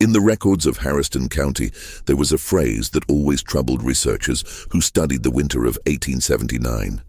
In the records of Harriston County, there was a phrase that always troubled researchers who studied the winter of 1879.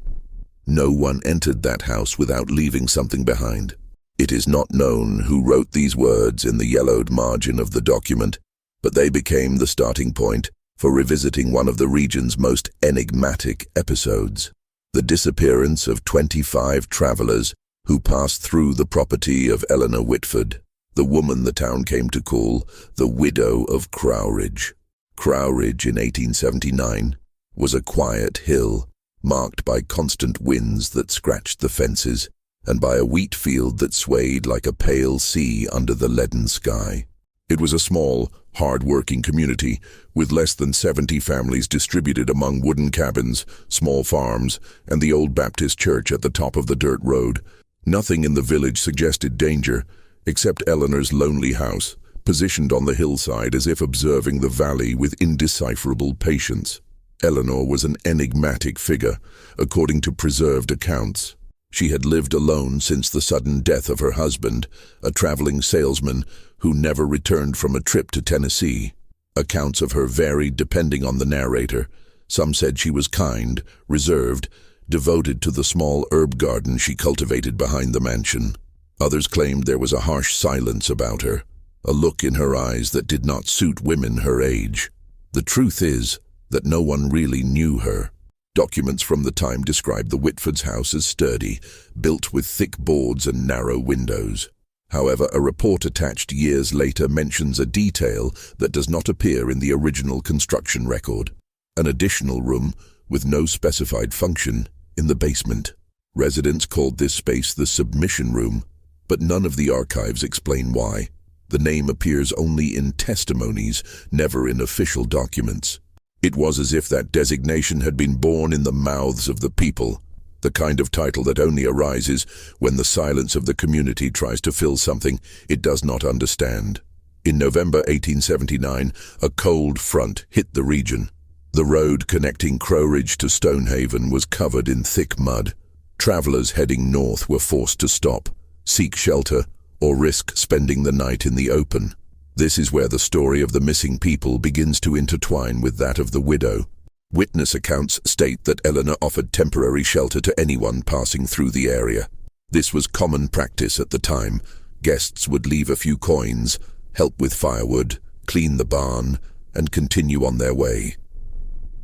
No one entered that house without leaving something behind. It is not known who wrote these words in the yellowed margin of the document, but they became the starting point for revisiting one of the region's most enigmatic episodes: the disappearance of 25 travelers who passed through the property of Eleanor Whitford, the woman the town came to call the Widow of Crowridge. Crowridge in 1879 was a quiet hill marked by constant winds that scratched the fences and by a wheat field that swayed like a pale sea under the leaden sky. It was a small, hard-working community with less than 70 families distributed among wooden cabins, small farms, and the old Baptist church at the top of the dirt road. Nothing in the village suggested danger, except Eleanor's lonely house, positioned on the hillside as if observing the valley with indecipherable patience. Eleanor was an enigmatic figure, according to preserved accounts. She had lived alone since the sudden death of her husband, a traveling salesman who never returned from a trip to Tennessee. Accounts of her varied depending on the narrator. Some said she was kind, reserved, devoted to the small herb garden she cultivated behind the mansion. Others claimed there was a harsh silence about her, a look in her eyes that did not suit women her age. The truth is that no one really knew her. Documents from the time describe the Whitford's house as sturdy, built with thick boards and narrow windows. However, a report attached years later mentions a detail that does not appear in the original construction record: an additional room with no specified function in the basement. Residents called this space the submission room, but none of the archives explain why. The name appears only in testimonies, never in official documents. It was as if that designation had been born in the mouths of the people, the kind of title that only arises when the silence of the community tries to fill something it does not understand. In November 1879, a cold front hit the region. The road connecting Crowridge to Stonehaven was covered in thick mud. Travelers heading north were forced to stop, seek shelter, or risk spending the night in the open. This is where the story of the missing people begins to intertwine with that of the widow. Witness accounts state that Eleanor offered temporary shelter to anyone passing through the area. This was common practice at the time. Guests would leave a few coins, help with firewood, clean the barn, and continue on their way.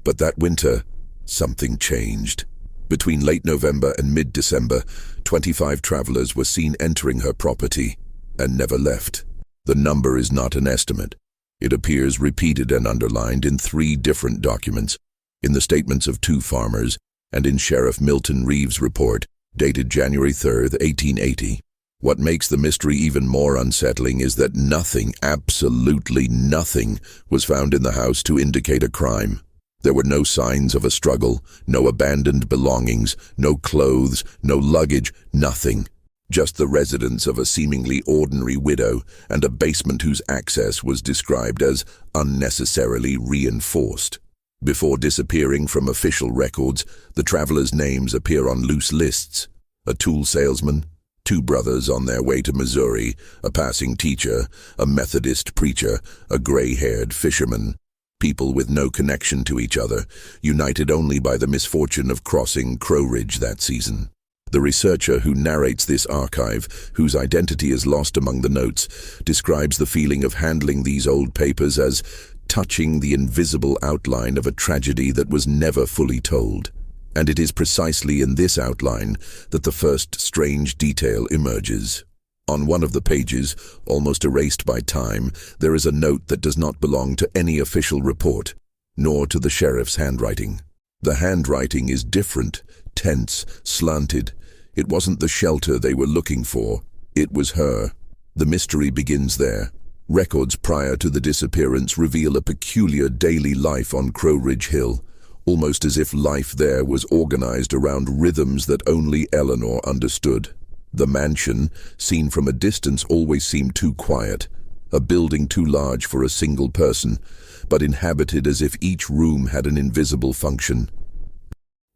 But that winter, something changed. Between late November and mid-December, 25 travelers were seen entering her property and never left. The number is not an estimate. It appears repeated and underlined in 3 different documents, in the statements of 2 farmers, and in Sheriff Milton Reeves' report, dated January 3, 1880. What makes the mystery even more unsettling is that nothing, absolutely nothing, was found in the house to indicate a crime. There were no signs of a struggle, no abandoned belongings, no clothes, no luggage, nothing. Just the residence of a seemingly ordinary widow and a basement whose access was described as unnecessarily reinforced. Before disappearing from official records, the travelers' names appear on loose lists: a tool salesman, 2 brothers on their way to Missouri, a passing teacher, a Methodist preacher, a gray-haired fisherman. People with no connection to each other, united only by the misfortune of crossing Crowridge that season. The researcher who narrates this archive, whose identity is lost among the notes, describes the feeling of handling these old papers as touching the invisible outline of a tragedy that was never fully told. And it is precisely in this outline that the first strange detail emerges. On one of the pages, almost erased by time, there is a note that does not belong to any official report, nor to the sheriff's handwriting. The handwriting is different, tense, slanted. It wasn't the shelter they were looking for. It was her. The mystery begins there. Records prior to the disappearance reveal a peculiar daily life on Crowridge Hill, almost as if life there was organized around rhythms that only Eleanor understood. The mansion, seen from a distance, always seemed too quiet, a building too large for a single person, but inhabited as if each room had an invisible function.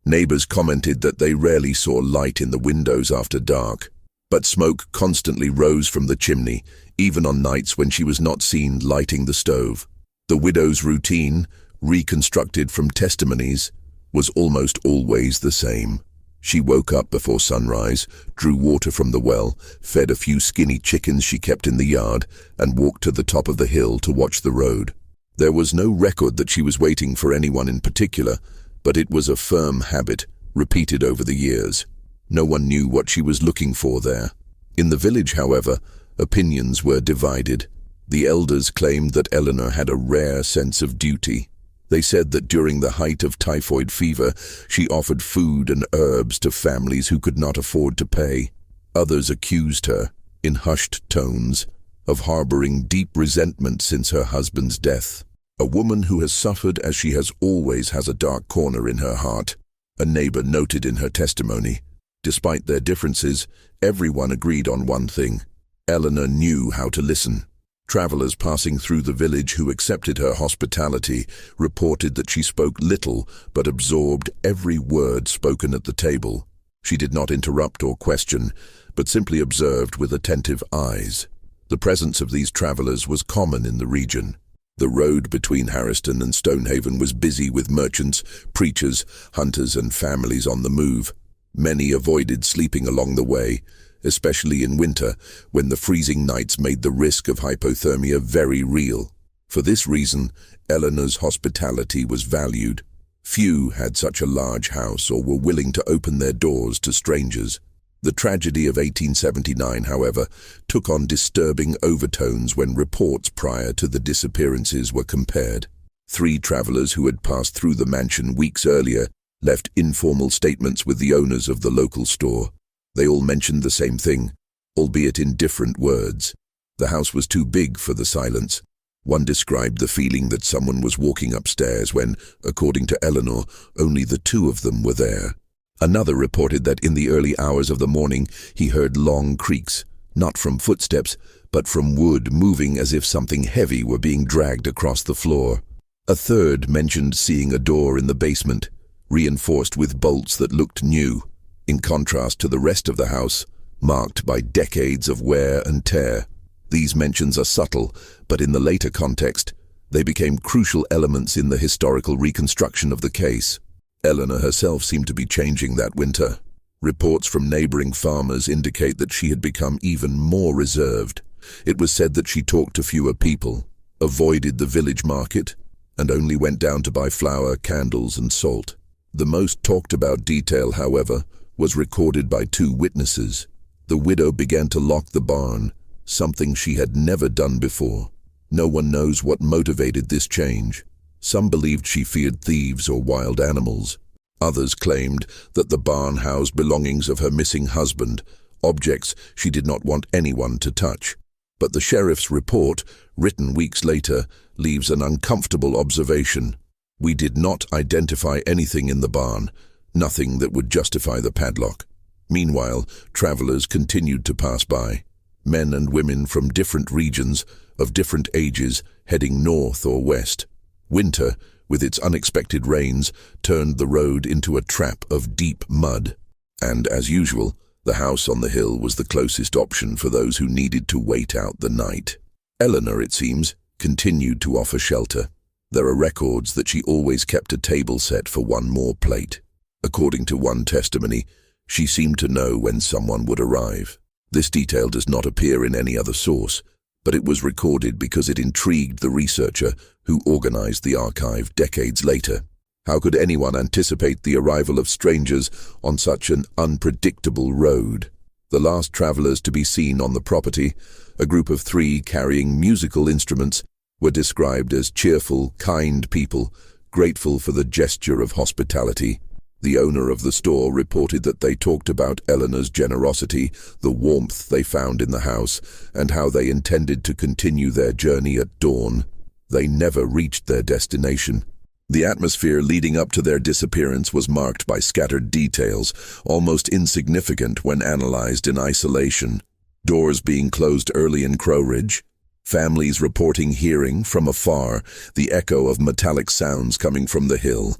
Neighbors commented that they rarely saw light in the windows after dark, but smoke constantly rose from the chimney, even on nights when she was not seen lighting the stove. The widow's routine, reconstructed from testimonies, was almost always the same. She woke up before sunrise, drew water from the well, fed a few skinny chickens she kept in the yard, and walked to the top of the hill to watch the road. There was no record that she was waiting for anyone in particular, but it was a firm habit, repeated over the years. No one knew what she was looking for there. In the village, however, opinions were divided. The elders claimed that Eleanor had a rare sense of duty. They said that during the height of typhoid fever, she offered food and herbs to families who could not afford to pay. Others accused her, in hushed tones, of harboring deep resentment since her husband's death. A woman who has suffered as she has always has a dark corner in her heart, a neighbor noted in her testimony. Despite their differences, everyone agreed on one thing. Eleanor knew how to listen. Travelers passing through the village who accepted her hospitality reported that she spoke little but absorbed every word spoken at the table. She did not interrupt or question, but simply observed with attentive eyes. The presence of these travelers was common in the region. The road between Harriston and Stonehaven was busy with merchants, preachers, hunters, and families on the move. Many avoided sleeping along the way, especially in winter, when the freezing nights made the risk of hypothermia very real. For this reason, Eleanor's hospitality was valued. Few had such a large house or were willing to open their doors to strangers. The tragedy of 1879, however, took on disturbing overtones when reports prior to the disappearances were compared. 3 travelers who had passed through the mansion weeks earlier left informal statements with the owners of the local store. They all mentioned the same thing, albeit in different words. The house was too big for the silence. One described the feeling that someone was walking upstairs when, according to Eleanor, only the 2 of them were there. Another reported that in the early hours of the morning he heard long creaks, not from footsteps, but from wood moving as if something heavy were being dragged across the floor. A third mentioned seeing a door in the basement, reinforced with bolts that looked new, in contrast to the rest of the house, marked by decades of wear and tear. These mentions are subtle, but in the later context, they became crucial elements in the historical reconstruction of the case. Eleanor herself seemed to be changing that winter. Reports from neighboring farmers indicate that she had become even more reserved. It was said that she talked to fewer people, avoided the village market, and only went down to buy flour, candles, and salt. The most talked about detail, however, was recorded by 2 witnesses. The widow began to lock the barn, something she had never done before. No one knows what motivated this change. Some believed she feared thieves or wild animals. Others claimed that the barn housed belongings of her missing husband, objects she did not want anyone to touch. But the sheriff's report, written weeks later, leaves an uncomfortable observation. We did not identify anything in the barn, nothing that would justify the padlock. Meanwhile, travelers continued to pass by. Men and women from different regions, of different ages, heading north or west. Winter, with its unexpected rains, turned the road into a trap of deep mud. And, as usual, the house on the hill was the closest option for those who needed to wait out the night. Eleanor, it seems, continued to offer shelter. There are records that she always kept a table set for one more plate. According to one testimony, she seemed to know when someone would arrive. This detail does not appear in any other source, but it was recorded because it intrigued the researcher who organized the archive decades later. How could anyone anticipate the arrival of strangers on such an unpredictable road? The last travelers to be seen on the property, a group of 3 carrying musical instruments, were described as cheerful, kind people, grateful for the gesture of hospitality. The owner of the store reported that they talked about Eleanor's generosity, the warmth they found in the house, and how they intended to continue their journey at dawn. They never reached their destination. The atmosphere leading up to their disappearance was marked by scattered details, almost insignificant when analyzed in isolation. Doors being closed early in Crowridge, families reporting hearing from afar the echo of metallic sounds coming from the hill,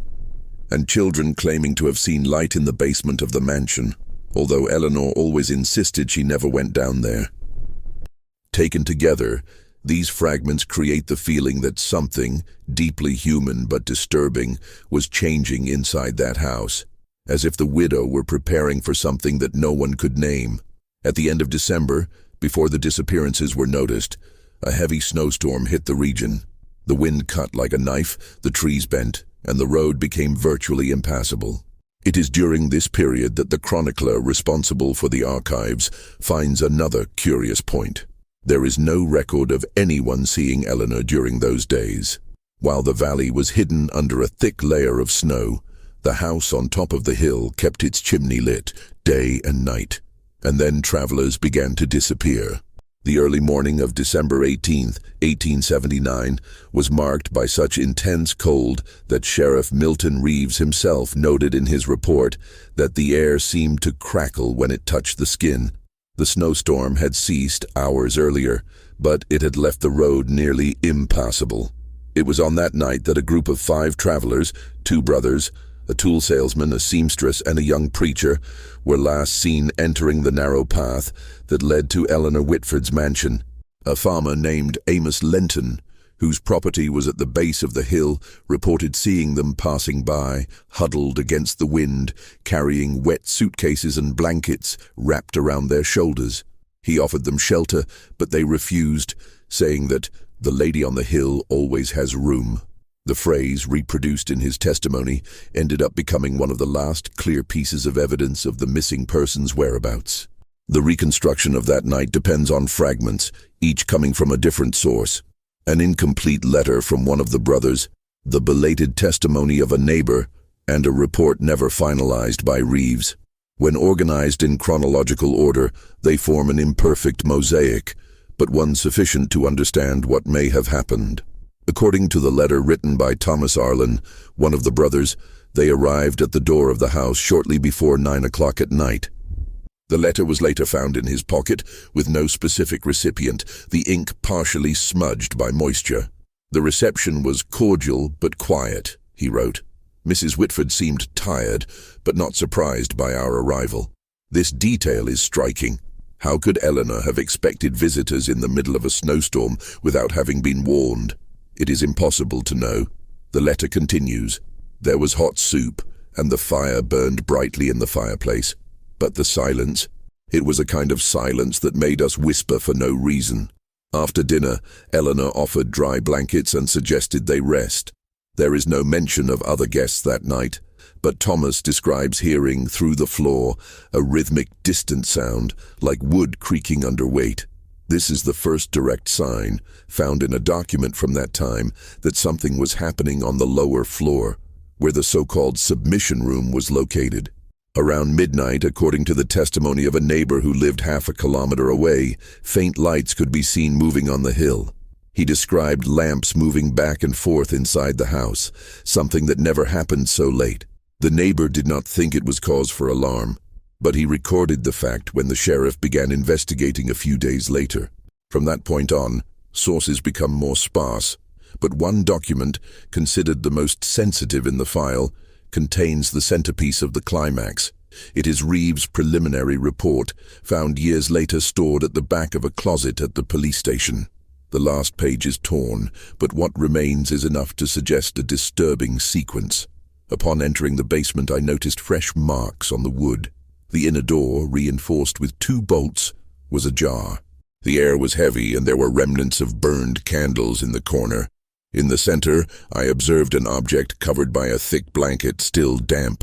and children claiming to have seen light in the basement of the mansion. although Eleanor always insisted she never went down there. Taken together, these fragments create the feeling that something, deeply human but disturbing, was changing inside that house, as if the widow were preparing for something that no one could name. At the end of December, before the disappearances were noticed, a heavy snowstorm hit the region. The wind cut like a knife, the trees bent, and the road became virtually impassable. It is during this period that the chronicler responsible for the archives finds another curious point. There is no record of anyone seeing Eleanor during those days. While the valley was hidden under a thick layer of snow, the house on top of the hill kept its chimney lit day and night. And then travelers began to disappear. The early morning of December 18th, 1879, was marked by such intense cold that Sheriff Milton Reeves himself noted in his report that the air seemed to crackle when it touched the skin. The snowstorm had ceased hours earlier, but it had left the road nearly impassable. It was on that night that a group of 5 travelers, 2 brothers, a tool salesman, a seamstress, and a young preacher, were last seen entering the narrow path that led to Eleanor Whitford's mansion. A farmer named Amos Lenton, whose property was at the base of the hill, reported seeing them passing by, huddled against the wind, carrying wet suitcases and blankets wrapped around their shoulders. He offered them shelter, but they refused, saying that the lady on the hill always has room. The phrase, reproduced in his testimony, ended up becoming one of the last clear pieces of evidence of the missing person's whereabouts. The reconstruction of that night depends on fragments, each coming from a different source. An incomplete letter from one of the brothers, the belated testimony of a neighbor, and a report never finalized by Reeves. When organized in chronological order, they form an imperfect mosaic, but one sufficient to understand what may have happened. According to the letter written by Thomas Arlen, one of the brothers, they arrived at the door of the house shortly before 9 o'clock at night. The letter was later found in his pocket, with no specific recipient, the ink partially smudged by moisture. The reception was cordial but quiet, he wrote. Mrs. Whitford seemed tired, but not surprised by our arrival. This detail is striking. How could Eleanor have expected visitors in the middle of a snowstorm without having been warned? It is impossible to know. The letter continues. There was hot soup, and the fire burned brightly in the fireplace. But the silence, it was a kind of silence that made us whisper for no reason. After dinner, Eleanor offered dry blankets and suggested they rest. There is no mention of other guests that night, but Thomas describes hearing through the floor a rhythmic, distant sound, like wood creaking under weight. This is the first direct sign, found in a document from that time, that something was happening on the lower floor, where the so-called submission room was located. Around midnight, according to the testimony of a neighbor who lived half a kilometer away, faint lights could be seen moving on the hill. He described lamps moving back and forth inside the house, something that never happened so late. The neighbor did not think it was cause for alarm, but he recorded the fact when the sheriff began investigating a few days later. From that point on, sources become more sparse, but one document, considered the most sensitive in the file, contains the centerpiece of the climax. It is Reeves' preliminary report, found years later stored at the back of a closet at the police station. The last page is torn, but what remains is enough to suggest a disturbing sequence. Upon entering the basement, I noticed fresh marks on the wood. The inner door, reinforced with 2 bolts, was ajar. The air was heavy, and there were remnants of burned candles in the corner. In the center, I observed an object covered by a thick blanket, still damp.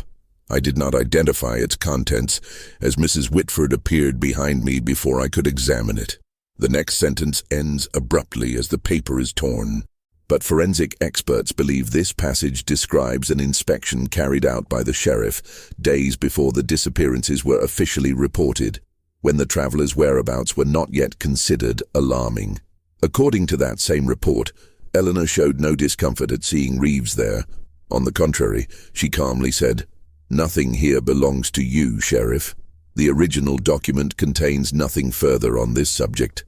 I did not identify its contents, as Mrs. Whitford appeared behind me before I could examine it. The next sentence ends abruptly as the paper is torn. But forensic experts believe this passage describes an inspection carried out by the sheriff days before the disappearances were officially reported, when the travelers' whereabouts were not yet considered alarming. According to that same report, Eleanor showed no discomfort at seeing Reeves there. On the contrary, she calmly said, "Nothing here belongs to you, Sheriff." The original document contains nothing further on this subject.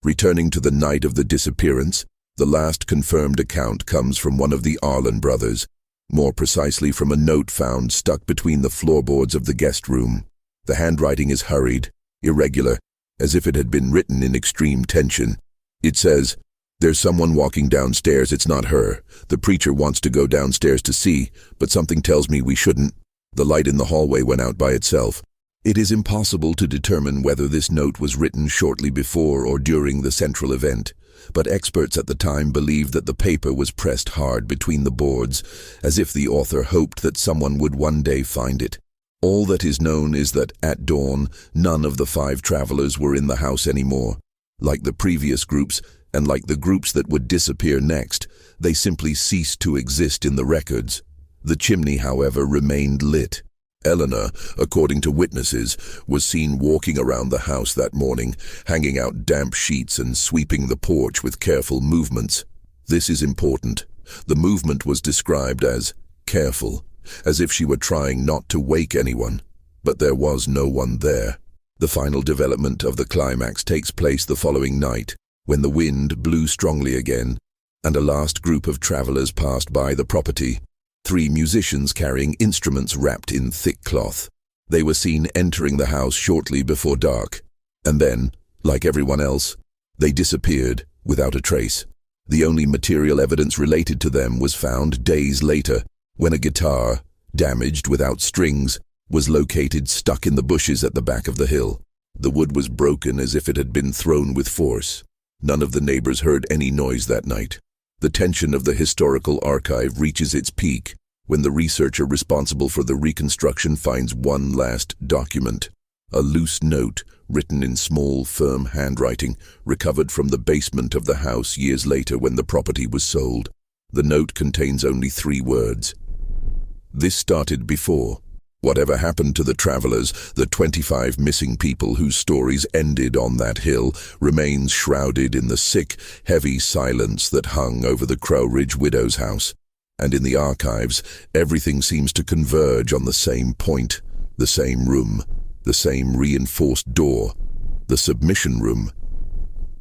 Returning to the night of the disappearance, the last confirmed account comes from one of the Arlen brothers, more precisely from a note found stuck between the floorboards of the guest room. The handwriting is hurried, irregular, as if it had been written in extreme tension. It says, "There's someone walking downstairs, it's not her. The preacher wants to go downstairs to see, but something tells me we shouldn't." The light in the hallway went out by itself. It is impossible to determine whether this note was written shortly before or during the central event, but experts at the time believed that the paper was pressed hard between the boards, as if the author hoped that someone would one day find it. All that is known is that, at dawn, none of the 5 travelers were in the house anymore. Like the previous groups, and like the groups that would disappear next, they simply ceased to exist in the records. The chimney, however, remained lit. Eleanor, according to witnesses, was seen walking around the house that morning, hanging out damp sheets and sweeping the porch with careful movements. This is important. The movement was described as careful, as if she were trying not to wake anyone. But there was no one there. The final development of the climax takes place the following night, when the wind blew strongly again, and a last group of travelers passed by the property. 3 musicians carrying instruments wrapped in thick cloth. They were seen entering the house shortly before dark, and then, like everyone else, they disappeared without a trace. The only material evidence related to them was found days later, when a guitar, damaged without strings, was located stuck in the bushes at the back of the hill. The wood was broken as if it had been thrown with force. None of the neighbors heard any noise that night. The tension of the historical archive reaches its peak when the researcher responsible for the reconstruction finds one last document, a loose note written in small, firm handwriting, recovered from the basement of the house years later when the property was sold. The note contains only 3 words. This started before. Whatever happened to the travelers, the 25 missing people whose stories ended on that hill, remains shrouded in the sick, heavy silence that hung over the Crowridge widow's house. And in the archives, everything seems to converge on the same point, the same room, the same reinforced door, the submission room.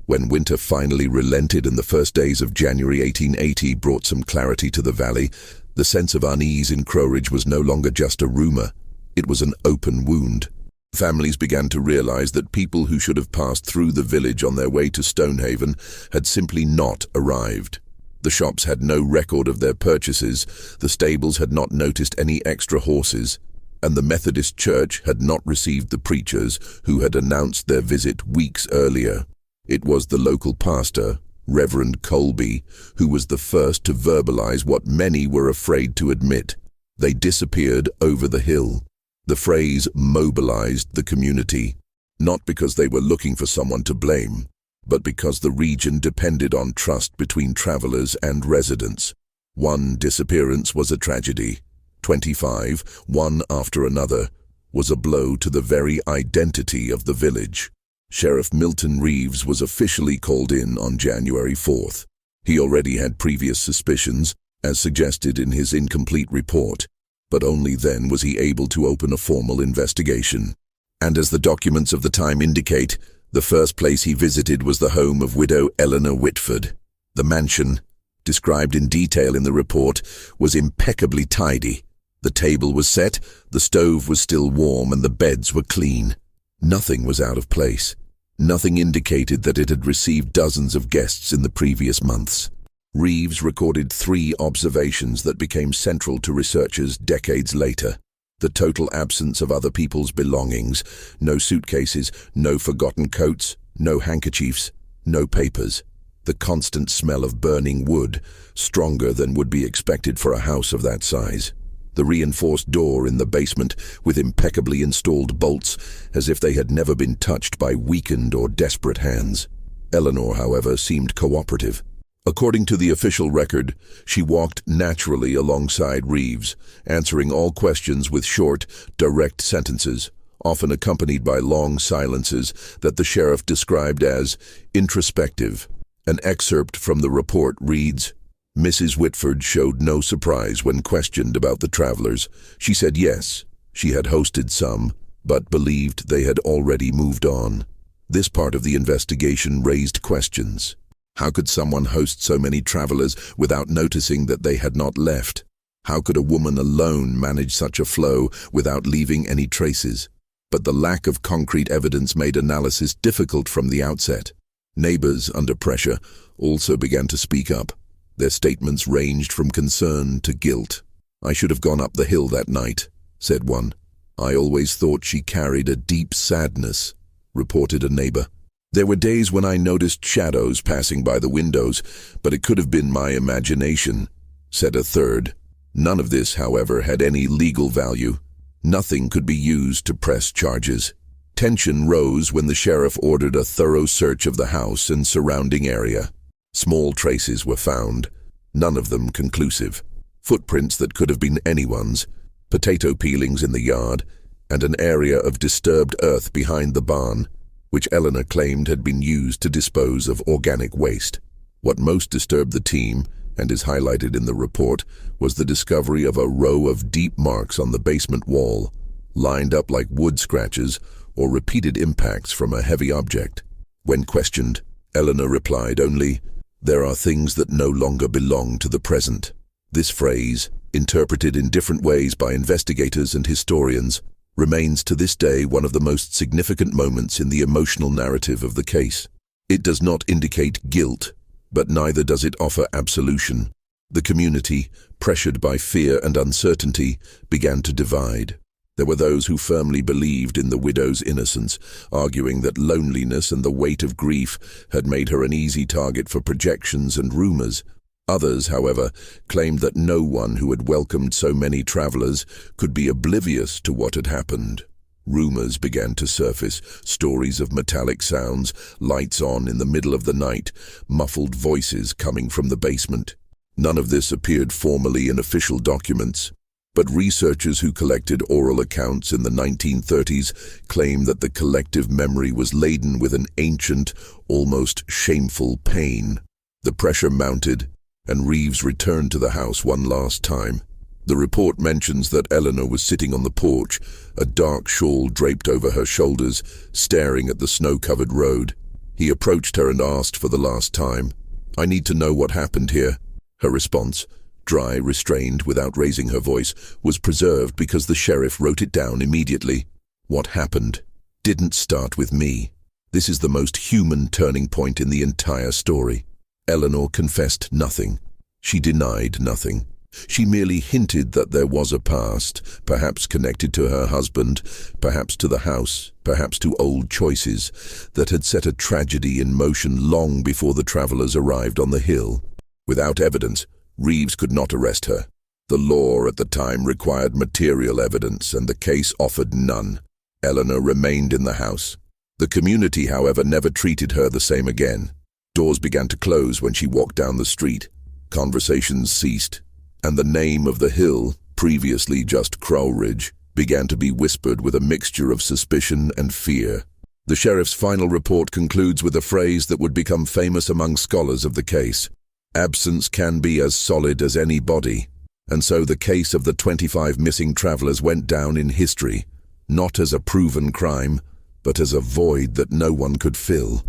When winter finally relented and the first days of January 1880 brought some clarity to the valley, the sense of unease in Crowridge was no longer just a rumor. It was an open wound. Families began to realize that people who should have passed through the village on their way to Stonehaven had simply not arrived. The shops had no record of their purchases, the stables had not noticed any extra horses, and the Methodist Church had not received the preachers who had announced their visit weeks earlier. It was the local pastor, Reverend Colby, who was the first to verbalize what many were afraid to admit. They disappeared over the hill. The phrase mobilized the community, not because they were looking for someone to blame, but because the region depended on trust between travelers and residents. One disappearance was a tragedy. 25, one after another, was a blow to the very identity of the village. Sheriff Milton Reeves was officially called in on January 4th. He already had previous suspicions, as suggested in his incomplete report, but only then was he able to open a formal investigation. And as the documents of the time indicate, the first place he visited was the home of widow Eleanor Whitford. The mansion, described in detail in the report, was impeccably tidy. The table was set, the stove was still warm, and the beds were clean. Nothing was out of place. Nothing indicated that it had received dozens of guests in the previous months. Reeves recorded 3 observations that became central to researchers decades later. The total absence of other people's belongings, no suitcases, no forgotten coats, no handkerchiefs, no papers. The constant smell of burning wood, stronger than would be expected for a house of that size. The reinforced door in the basement with impeccably installed bolts, as if they had never been touched by weakened or desperate hands. Eleanor, however, seemed cooperative. According to the official record, she walked naturally alongside Reeves, answering all questions with short, direct sentences, often accompanied by long silences that the sheriff described as introspective. An excerpt from the report reads, Mrs. Whitford showed no surprise when questioned about the travelers. She said yes, she had hosted some, but believed they had already moved on. This part of the investigation raised questions. How could someone host so many travelers without noticing that they had not left? How could a woman alone manage such a flow without leaving any traces? but the lack of concrete evidence made analysis difficult from the outset. Neighbors, under pressure, also began to speak up. Their statements ranged from concern to guilt. "I should have gone up the hill that night," said one. "I always thought she carried a deep sadness," reported a neighbor. "There were days when I noticed shadows passing by the windows, but it could have been my imagination," said a third. None of this, however, had any legal value. Nothing could be used to press charges. Tension rose when the sheriff ordered a thorough search of the house and surrounding area. Small traces were found, none of them conclusive. Footprints that could have been anyone's, potato peelings in the yard, and an area of disturbed earth behind the barn, which Eleanor claimed had been used to dispose of organic waste. What most disturbed the team, and is highlighted in the report, was the discovery of a row of deep marks on the basement wall, lined up like wood scratches or repeated impacts from a heavy object. When questioned, Eleanor replied only, "There are things that no longer belong to the present." This phrase, interpreted in different ways by investigators and historians, remains to this day one of the most significant moments in the emotional narrative of the case. It does not indicate guilt, but neither does it offer absolution. The community, pressured by fear and uncertainty, began to divide. There were those who firmly believed in the widow's innocence, arguing that loneliness and the weight of grief had made her an easy target for projections and rumors. Others, however, claimed that no one who had welcomed so many travelers could be oblivious to what had happened. Rumors began to surface, stories of metallic sounds, lights on in the middle of the night, muffled voices coming from the basement. None of this appeared formally in official documents, but researchers who collected oral accounts in the 1930s claim that the collective memory was laden with an ancient, almost shameful pain. The pressure mounted, and Reeves returned to the house one last time. The report mentions that Eleanor was sitting on the porch, a dark shawl draped over her shoulders, staring at the snow-covered road. He approached her and asked for the last time, "I need to know what happened here." Her response, dry, restrained, without raising her voice, was preserved because the sheriff wrote it down immediately. "What happened didn't start with me." This is the most human turning point in the entire story. Eleanor confessed nothing. She denied nothing. She merely hinted that there was a past, perhaps connected to her husband, perhaps to the house, perhaps to old choices, that had set a tragedy in motion long before the travelers arrived on the hill. Without evidence, Reeves could not arrest her. The law at the time required material evidence, and the case offered none. Eleanor remained in the house. The community, however, never treated her the same again. Doors began to close when she walked down the street. Conversations ceased, and the name of the hill, previously just Crowridge, began to be whispered with a mixture of suspicion and fear. The sheriff's final report concludes with a phrase that would become famous among scholars of the case. "Absence can be as solid as any body." And so the case of the 25 missing travelers went down in history, not as a proven crime, but as a void that no one could fill.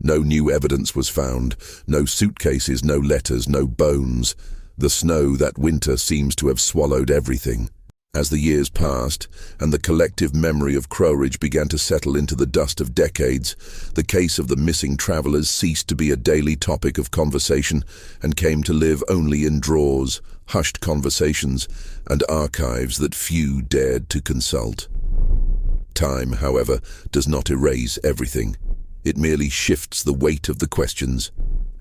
No new evidence was found, no suitcases, no letters, no bones. The snow that winter seems to have swallowed everything. As the years passed, and the collective memory of Crowridge began to settle into the dust of decades, the case of the missing travelers ceased to be a daily topic of conversation and came to live only in drawers, hushed conversations, and archives that few dared to consult. Time, however, does not erase everything. It merely shifts the weight of the questions,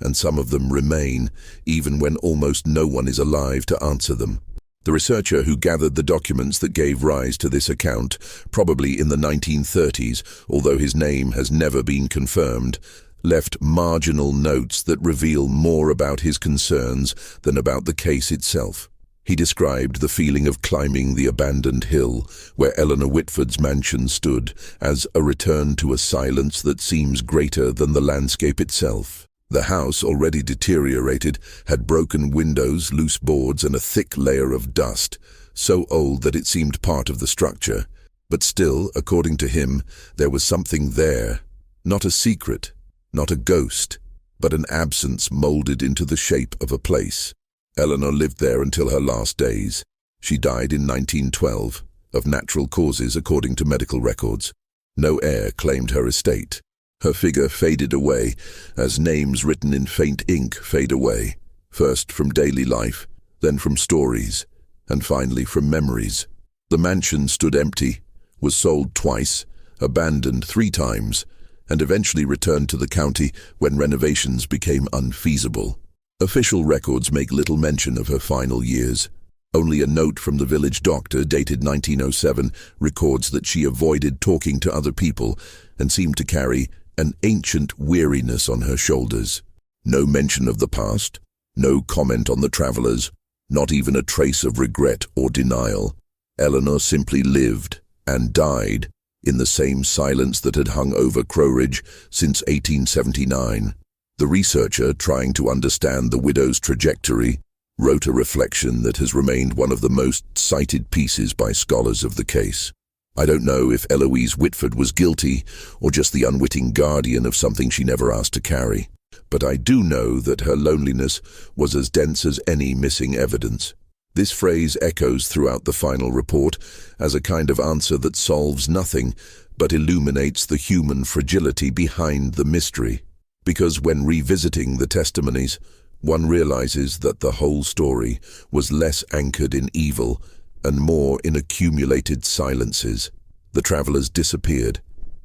and some of them remain, even when almost no one is alive to answer them. The researcher who gathered the documents that gave rise to this account, probably in the 1930s, although his name has never been confirmed, left marginal notes that reveal more about his concerns than about the case itself. He described the feeling of climbing the abandoned hill where Eleanor Whitford's mansion stood as a return to a silence that seems greater than the landscape itself. The house, already deteriorated, had broken windows, loose boards, and a thick layer of dust, so old that it seemed part of the structure. But still, according to him, there was something there. Not a secret, not a ghost, but an absence molded into the shape of a place. Eleanor lived there until her last days. She died in 1912, of natural causes according to medical records. No heir claimed her estate. Her figure faded away as names written in faint ink fade away, first from daily life, then from stories, and finally from memories. The mansion stood empty, was sold twice, abandoned 3 times, and eventually returned to the county when renovations became unfeasible. Official records make little mention of her final years. Only a note from the village doctor dated 1907 records that she avoided talking to other people and seemed to carry an ancient weariness on her shoulders. No mention of the past, no comment on the travelers, not even a trace of regret or denial. Eleanor simply lived and died in the same silence that had hung over Crowridge since 1879. The researcher, trying to understand the widow's trajectory, wrote a reflection that has remained one of the most cited pieces by scholars of the case. I don't know if Eloise Whitford was guilty or just the unwitting guardian of something she never asked to carry, but I do know that her loneliness was as dense as any missing evidence. This phrase echoes throughout the final report as a kind of answer that solves nothing but illuminates the human fragility behind the mystery. Because when revisiting the testimonies, one realizes that the whole story was less anchored in evil and more in accumulated silences. The travelers disappeared,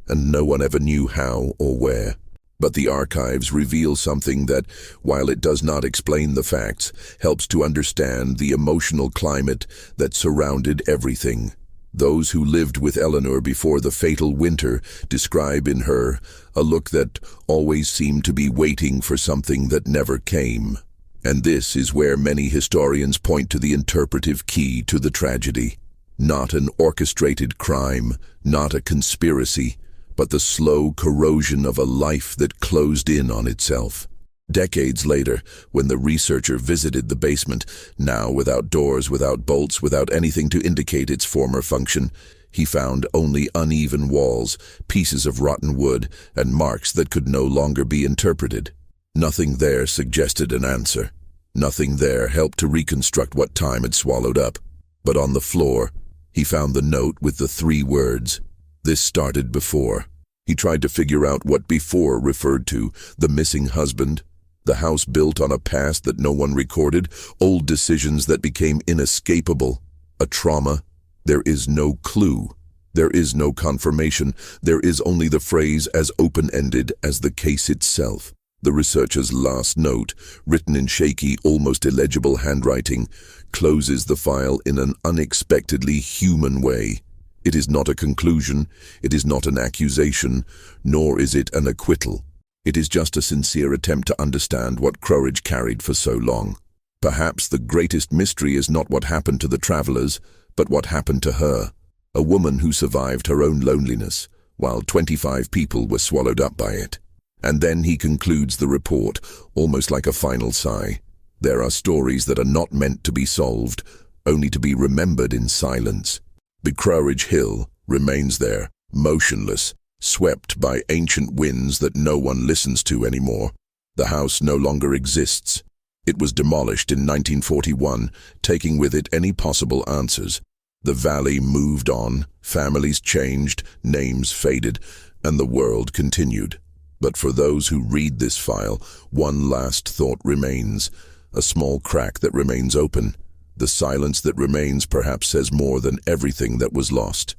and no one ever knew how or where. But the archives reveal something that, while it does not explain the facts, helps to understand the emotional climate that surrounded everything. Those who lived with Eleanor before the fatal winter describe in her a look that always seemed to be waiting for something that never came. And this is where many historians point to the interpretive key to the tragedy. Not an orchestrated crime, not a conspiracy, but the slow corrosion of a life that closed in on itself. Decades later, when the researcher visited the basement, now without doors, without bolts, without anything to indicate its former function, he found only uneven walls, pieces of rotten wood, and marks that could no longer be interpreted. Nothing there suggested an answer. Nothing there helped to reconstruct what time had swallowed up. But on the floor, he found the note with the 3 words. This started before. He tried to figure out what before referred to: the missing husband, the house built on a past that no one recorded, old decisions that became inescapable, a trauma. There is no clue. There is no confirmation. There is only the phrase as open-ended as the case itself. The researcher's last note, written in shaky, almost illegible handwriting, closes the file in an unexpectedly human way. It is not a conclusion, it is not an accusation, nor is it an acquittal. It is just a sincere attempt to understand what Crowridge carried for so long. Perhaps the greatest mystery is not what happened to the travelers, but what happened to her, a woman who survived her own loneliness, while 25 people were swallowed up by it. And then he concludes the report, almost like a final sigh. There are stories that are not meant to be solved, only to be remembered in silence. The Crowridge Hill remains there, motionless, swept by ancient winds that no one listens to anymore. The house no longer exists. It was demolished in 1941, taking with it any possible answers. The valley moved on, families changed, names faded, and the world continued. But for those who read this file, one last thought remains, a small crack that remains open. The silence that remains perhaps says more than everything that was lost.